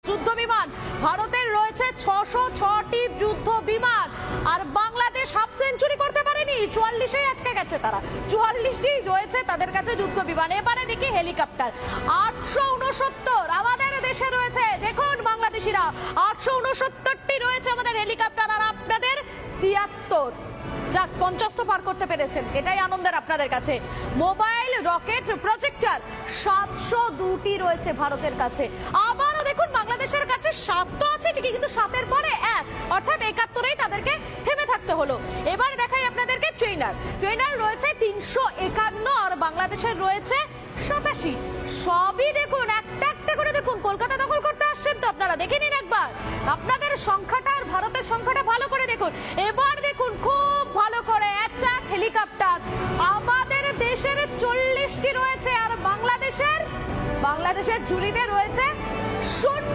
যুদ্ধ বিমান ভারতের রয়েছে 606টি যুদ্ধ বিমান, আর বাংলাদেশ হাফ সেঞ্চুরি করতে পারেনি, 44-এই আটকে গেছে তারা। 44টি রয়েছে তাদের কাছে যুদ্ধ বিমান। এবারে দেখি হেলিকপ্টার 869 আমাদের দেশে রয়েছে। দেখুন বাংলাদেশিরা 869টি রয়েছে আমাদের হেলিকপ্টার, আর আপনাদের 73। যাক, 50 তো পার করতে পেরেছেন, এটাই আনন্দের আপনাদের কাছে। মোবাইল রকেট প্রজেক্টর 702টি রয়েছে ভারতের কাছে। আবারও দেখুন বাংলাদেশের কাছে 7 তো আছে ঠিকই, কিন্তু 7-এর পরে 1, অর্থাৎ 71-এই তাদেরকে থেমে থাকতে হলো। এবার দেখাই আপনাদেরকে ট্রেনার রয়েছে 351, আর বাংলাদেশের রয়েছে 87। সবই দেখুন, একটা একটা করে দেখুন। কলকাতা দখল করতে আসছেন তো আপনারা, দেখে নিন একবার আপনাদের সংখ্যাটা আর ভারতের সংখ্যাটা ভালো করে দেখুন। এবার দেখুন খুব ভালো করে, একটা হেলিকপ্টার আমাদের দেশের 40টি রয়েছে, আর বাংলাদেশের ঝুলিতে রয়েছে 0।